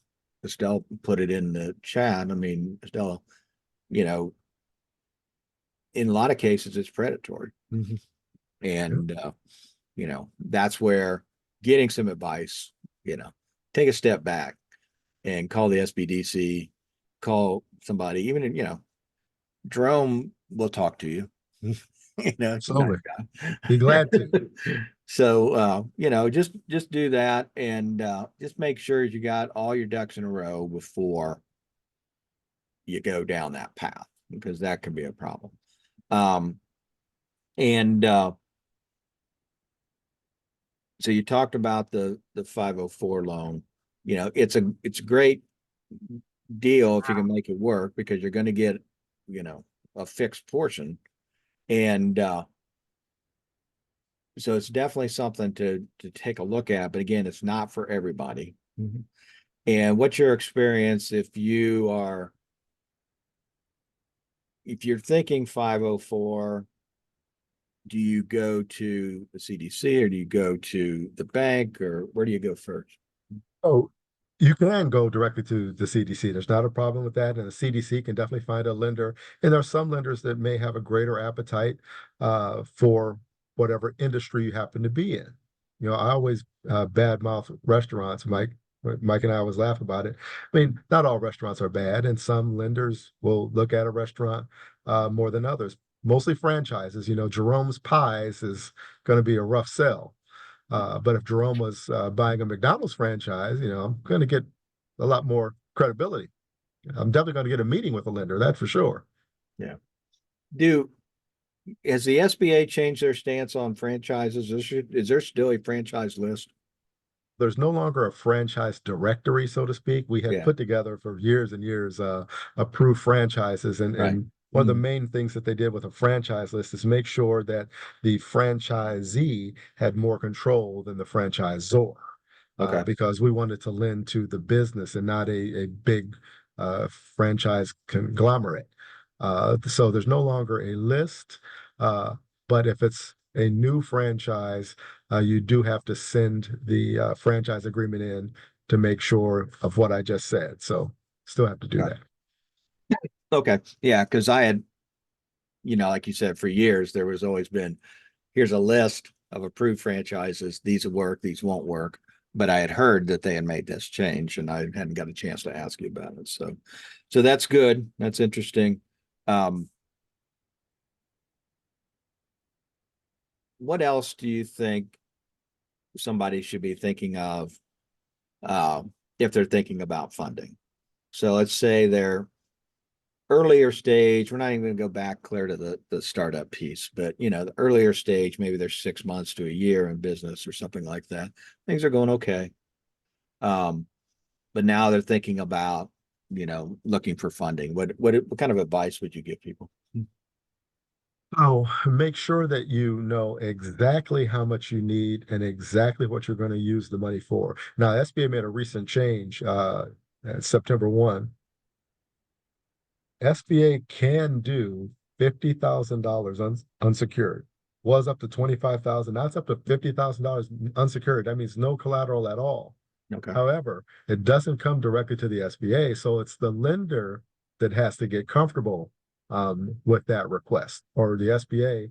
Estelle put it in the chat. I mean, Estelle, in a lot of cases, it's predatory. And, that's where getting some advice, take a step back and call the SBDC, call somebody, even, Jerome will talk to you. He's a nice Absolutely. guy. Be glad to. So, just do that, and just make sure you got all your ducks in a row before you go down that path, because that can be a problem. And so you talked about the 504 loan. It's a great deal if you can make it work, because you're going to get, a fixed portion. And so it's definitely something to take a look at, but again, it's not for everybody. And what's your experience if you're thinking 504, do you go to the CDC or do you go to the bank, or where do you go first? Oh, you can go directly to the CDC. There's not a problem with that. And the CDC can definitely find a lender. And there are some lenders that may have a greater appetite for whatever industry you happen to be in. I always badmouth restaurants. Mike and I always laugh about it. I mean, not all restaurants are bad, and some lenders will look at a restaurant more than others. Mostly franchises. Jerome's Pies is going to be a rough sell. But if Jerome was buying a McDonald's franchise, I'm going to get a lot more credibility. I'm definitely going to get a meeting with a lender, that's for sure. Yeah. Has the SBA changed their stance on franchises? Is there still a franchise list? There's no longer a franchise directory, so to speak. We had Yeah. put together for years and years approved franchises, and, Right. and one of the main things that they did with a franchise list is make sure that the franchisee had more control than the franchisor. Okay. Because we wanted to lend to the business and not a big franchise conglomerate. So there's no longer a list, but if it's a new franchise, you do have to send the franchise agreement in to make sure of what I just said. So still have to do that. Okay. Yeah, because I had, like you said, for years, there was always been, here's a list of approved franchises. These will work, these won't work. But I had heard that they had made this change, and I hadn't got a chance to ask you about it. So that's good. That's interesting. What else do you think somebody should be thinking of if they're thinking about funding? So let's say they're earlier stage. We're not even going to go back clear to the startup piece, but the earlier stage, maybe they're 6 months to a year in business or something like that. Things are going okay. But now they're thinking about, looking for funding. What kind of advice would you give people? So make sure that you know exactly how much you need and exactly what you're going to use the money for. Now, SBA made a recent change September 1. SBA can do $50,000 unsecured. Was up to 25,000. Now it's up to $50,000 unsecured. That means no collateral at all. Okay. However, it doesn't come directly to the SBA, so it's the lender that has to get comfortable with that request, or the SBA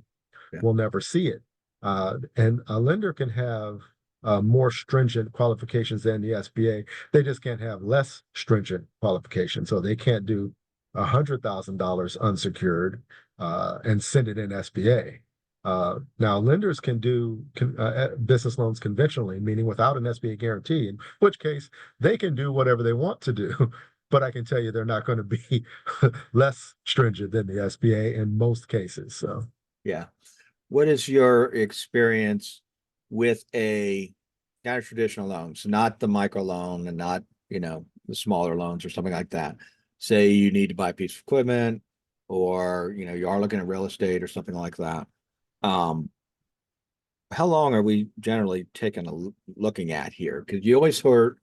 will never see it. And a lender can have more stringent qualifications than the SBA. They just can't have less stringent qualifications. So they can't do $100,000 unsecured and send it in SBA. Now, lenders can do business loans conventionally, meaning without an SBA guarantee, in which case they can do whatever they want to do. But I can tell you they're not going to be less stringent than the SBA in most cases. So, yeah. What is your experience with a kind of traditional loans, not the micro loan and not, the smaller loans or something like that? Say you need to buy a piece of equipment, or, you are looking at real estate or something like that. how long are we generally taking looking at here? Because you always heard,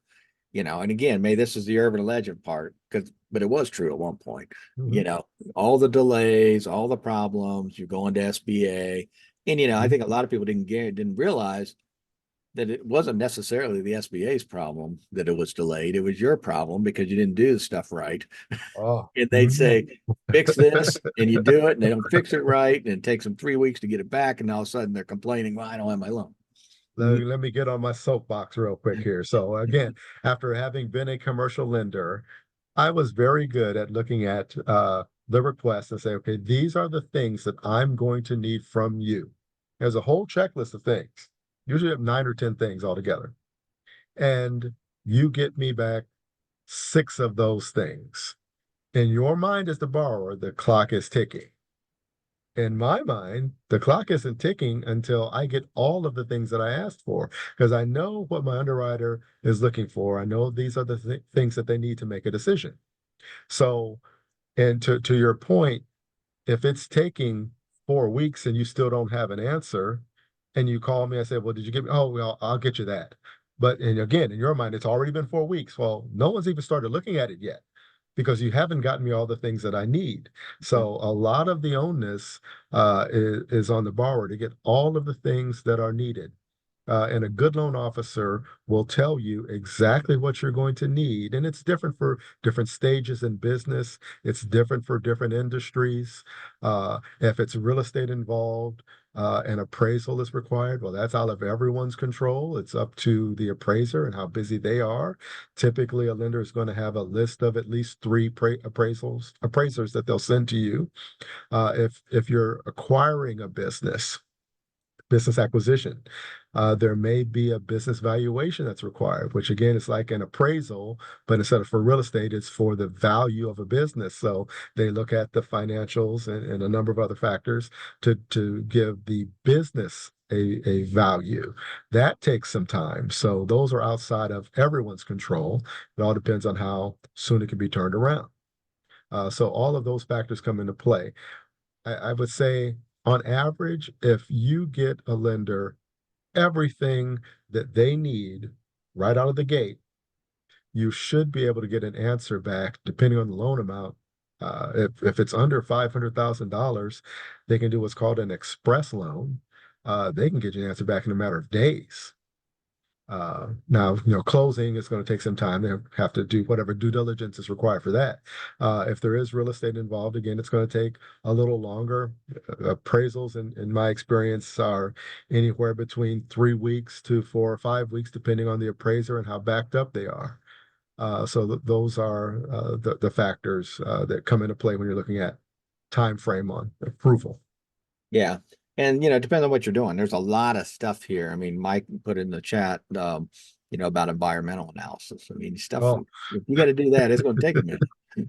and again, maybe this is the urban legend part, but it was true at one point. Mhm. All the delays, all the problems. You go into SBA, and I Mhm. think a lot of people didn't realize that it wasn't necessarily the SBA's problem that it was delayed. It was your problem because you didn't do the stuff right. Oh, And they'd mhm. say, fix this, and you do it, and they don't fix it right, and it takes them 3 weeks to get it back, and all of a sudden they're complaining, well, I don't have my loan. Let me get on my soapbox real quick here. So again, after having been a commercial lender, I was very good at looking at the request and say, okay, these are the things that I'm going to need from you. There's a whole checklist of things. Usually have 9 or 10 things altogether. And you get me back 6 of those things. In your mind as the borrower, the clock is ticking. In my mind, the clock isn't ticking until I get all of the things that I asked for, because I know what my underwriter is looking for. I know these are the things that they need to make a decision. So, and to your point, if it's taking 4 weeks and you still don't have an answer, and you call me, I say, well, did you get me? Oh, well, I'll get you that. But and again, in your mind, it's already been 4 weeks. Well, no one's even started looking at it yet because you haven't gotten me all the things that I need. So a lot of the onus is on the borrower to get all of the things that are needed. And a good loan officer will tell you exactly what you're going to need. And it's different for different stages in business, it's different for different industries. If it's real estate involved, an appraisal is required. Well, that's out of everyone's control. It's up to the appraiser and how busy they are. Typically, a lender is going to have a list of at least three appraisers that they'll send to you. If you're acquiring a business acquisition. There may be a business valuation that's required, which again is like an appraisal, but instead of for real estate, it's for the value of a business. So they look at the financials and a number of other factors to give the business a value. That takes some time. So those are outside of everyone's control. It all depends on how soon it can be turned around. So all of those factors come into play. I would say on average, if you get a lender everything that they need right out of the gate, you should be able to get an answer back depending on the loan amount. If it's under $500,000, they can do what's called an express loan. They can get you an answer back in a matter of days. Now, closing is going to take some time. They have to do whatever due diligence is required for that. If there is real estate involved, again, it's going to take a little longer. Appraisals, in my experience, are anywhere between 3 weeks to 4 or 5 weeks, depending on the appraiser and how backed up they are. So those are the factors that come into play when you're looking at time frame on approval. Yeah. And it depends on what you're doing. There's a lot of stuff here. I mean, Mike put in the chat, about environmental analysis. I mean, stuff, Oh, if you got to do that, it's going to take a minute.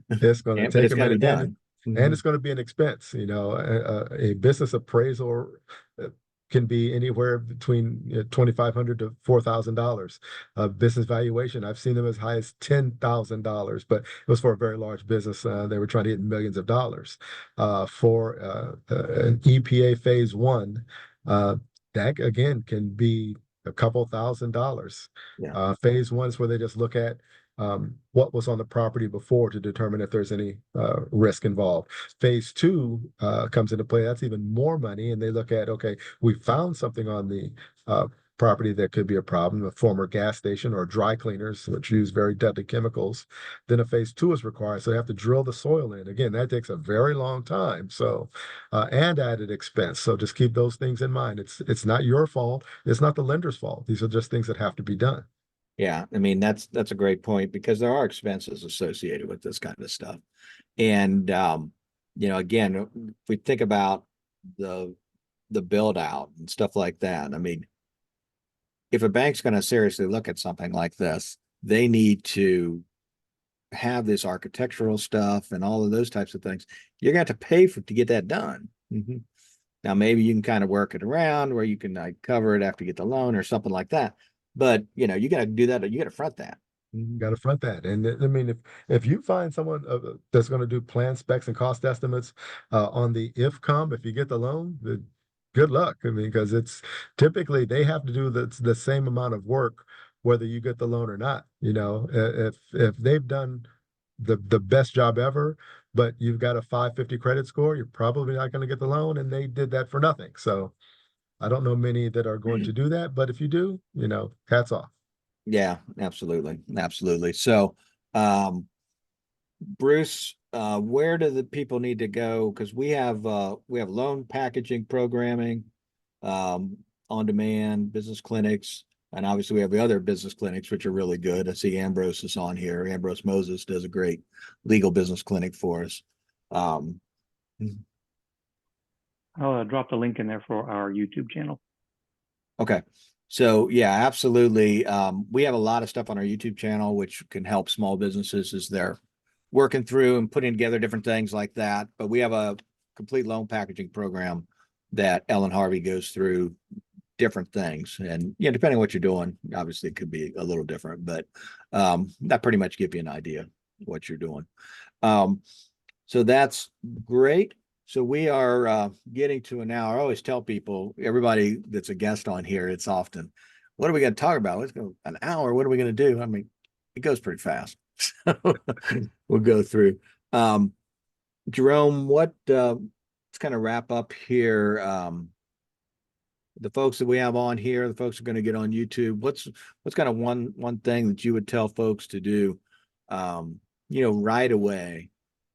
it's going to But take it's a got to be minute, done. and Mhm. it's going to be an expense. A business appraisal uh, can be anywhere between 2,500 to $4,000. A business valuation, I've seen them as high as $10,000, but it was for a very large business. They were trying to hit millions of dollars. For an EPA phase one, uh, that again can be a couple $1,000s. Yeah. Phase one is where they just look at what was on the property before to determine if there's any risk involved. Phase two comes into play. That's even more money. And they look at, okay, we found something on the property that could be a problem, a former gas station or dry cleaners, which use very deadly chemicals. Then a phase two is required. So they have to drill the soil in. Again, that takes a very long time. So, and added expense. So just keep those things in mind. It's not your fault. It's not the lender's fault. These are just things that have to be done. Yeah. I mean, that's a great point because there are expenses associated with this kind of stuff. And again, if we think about the build out and stuff like that, I mean, if a bank's going to seriously look at something like this, they need to have this architectural stuff and all of those types of things. You're going to have to pay for to get that done. Mhm. Now, maybe you can kind of work it around where you can like cover it after you get the loan or something like that. But you got to do that. You got to front that. Mhm. Got to front that. And I mean, if you find someone that's going to do plan specs and cost estimates on the if come, if you get the loan, good luck. I mean, because it's typically they have to do the same amount of work whether you get the loan or not. You know, if they've done the best job ever, but you've got a 550 credit score, you're probably not going to get the loan, and they did that for nothing. So I don't know many that are going to do that, but if you do, you know, hats off. Yeah, absolutely. Absolutely. So, um, Bruce, where do the people need to go? Because we have loan packaging programming, um, on demand business clinics, and obviously we have the other business clinics which are really good. I see Ambrose is on here. Ambrose Moses does a great legal business clinic for us. Um, I'll drop the link in there for our YouTube channel. okay. So yeah, absolutely. We have a lot of stuff on our YouTube channel which can help small businesses as they're working through and putting together different things like that. But we have a complete loan packaging program that Ellen Harvey goes through different things. And yeah, depending on what you're doing, obviously it could be a little different, but that pretty much give you an idea what you're doing. So that's great. So we are getting to an hour. I always tell people, everybody that's a guest on here, it's often, what are we going to talk about? Let's go an hour. What are we going to do? I mean, it goes pretty fast. We'll go through. Jerome, let's kind of wrap up here. The folks that we have on here, the folks are going to get on YouTube. What's kind of one thing that you would tell folks to do, right away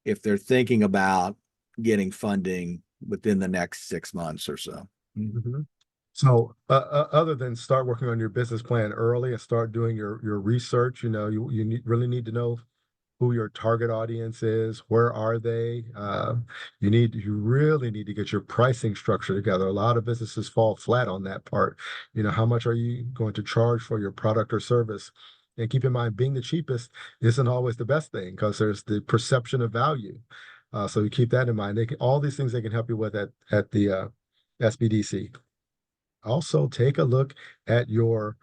if they're thinking about getting funding within the next 6 months or so? Mhm. So, other than start working on your business plan early and start doing your research, you know, really need to know who your target audience is, where are they? You really need to get your pricing structure together. A lot of businesses fall flat on that part. You know, how much are you going to charge for your product or service? And keep in mind, being the cheapest isn't always the best thing because there's the perception of value. So you keep that in mind. All these things they can help you with at the SBDC. Also, take a look at your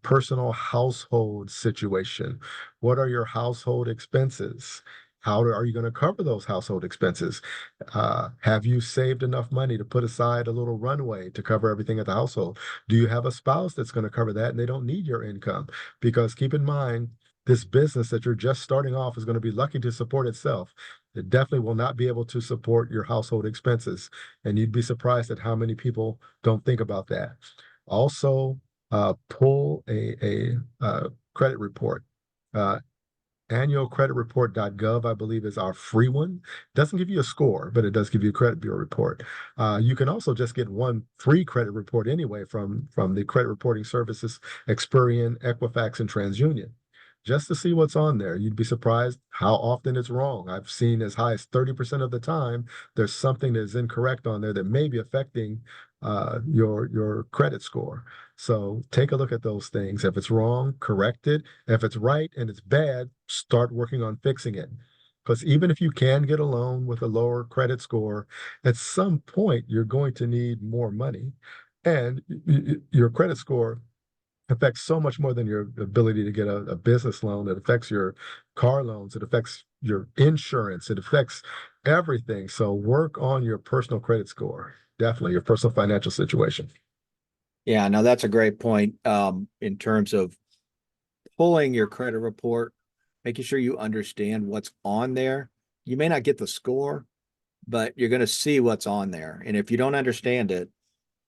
personal household situation. What are your household expenses? Are you going to cover those household expenses? Have you saved enough money to put aside a little runway to cover everything at the household? Do you have a spouse that's going to cover that and they don't need your income? Because keep in mind, this business that you're just starting off is going to be lucky to support itself. It definitely will not be able to support your household expenses. And you'd be surprised at how many people don't think about that. Also, pull a credit report. Uh, annualcreditreport.gov, I believe, is our free one. Doesn't give you a score, but it does give you a credit bureau report. You can also just get one free credit report anyway from the credit reporting services Experian, Equifax, and TransUnion. Just to see what's on there. You'd be surprised how often it's wrong. I've seen as high as 30% of the time there's something that is incorrect on there that may be affecting your credit score. So take a look at those things. If it's wrong, correct it. If it's right and it's bad, start working on fixing it. Because even if you can get a loan with a lower credit score, at some point you're going to need more money. And your credit score affects so much more than your ability to get a business loan. It affects your car loans. It affects your insurance. It affects everything. So work on your personal credit score. Definitely your personal financial situation. Yeah, no, that's a great point. In terms of pulling your credit report, making sure you understand what's on there. You may not get the score, but you're going to see what's on there. And if you don't understand it,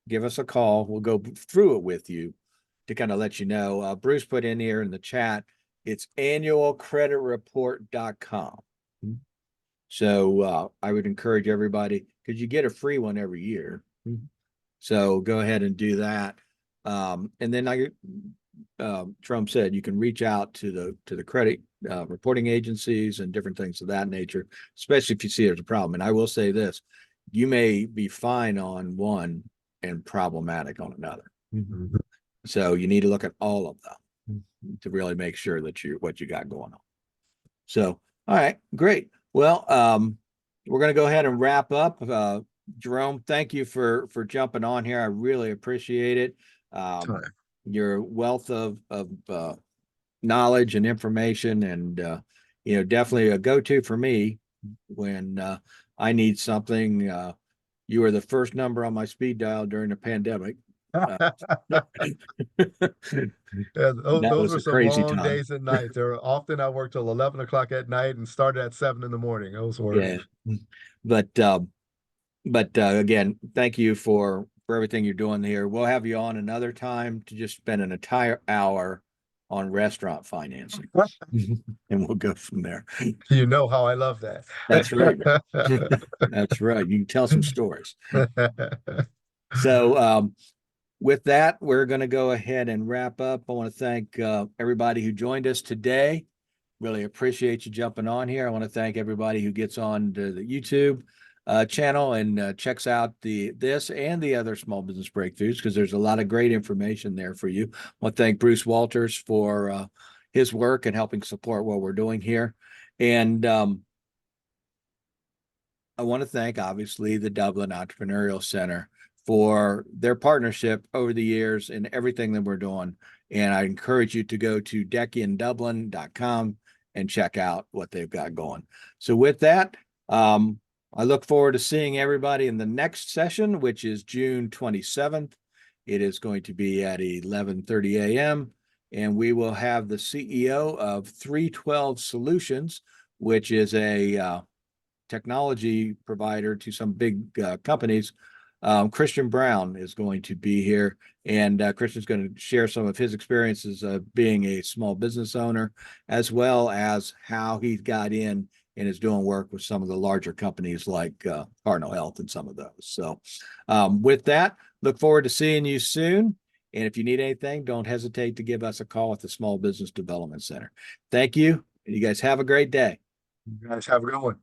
give us a call. We'll go through it with you to kind of let you know. Bruce put in here in the chat, it's annualcreditreport.com. So I would encourage everybody, because you get a free one every year. So go ahead and do that. And then Trump said you can reach out to the credit reporting agencies and different things of that nature, especially if you see there's a problem. And I will say this, you may be fine on one and problematic on another. Mhm. So you need to look at all of them to really make sure that what you got going on. So, all right, great. Well, we're going to go ahead and wrap up. Jerome, thank you for jumping on here. I really appreciate it. Time. Your wealth of knowledge and information, and definitely a go-to for me when I need something. You were the first number on my speed dial during the pandemic. Yeah, That those was were a some crazy long time. days and nights. There were often I worked till 11 o'clock at night and started at 7 in the morning. Those were Yeah. But again, thank you for everything you're doing here. We'll have you on another time to just spend an entire hour on restaurant financing. And we'll go from there. you know how I love that. That's right. That's right. You can tell some stories. So with that, we're going to go ahead and wrap up. I want to thank everybody who joined us today. Really appreciate you jumping on here. I want to thank everybody who gets on to the YouTube channel and checks out this and the other small business breakthroughs, because there's a lot of great information there for you. I want to thank Bruce Walters for his work and helping support what we're doing here. And I want to thank, obviously, the Dublin Entrepreneurial Center for their partnership over the years and everything that we're doing. And I encourage you to go to deckiandublin.com and check out what they've got going. So with that, I look forward to seeing everybody in the next session, which is June 27th. It is going to be at 11:30 a.m. And we will have the CEO of 312 Solutions, which is a technology provider to some big companies. Christian Brown is going to be here, and Christian's going to share some of his experiences of being a small business owner, as well as how he got in and is doing work with some of the larger companies like Cardinal Health and some of those. So with that, look forward to seeing you soon. And if you need anything, don't hesitate to give us a call at the Small Business Development Center. Thank you. And you guys have a great day. You guys have a good one.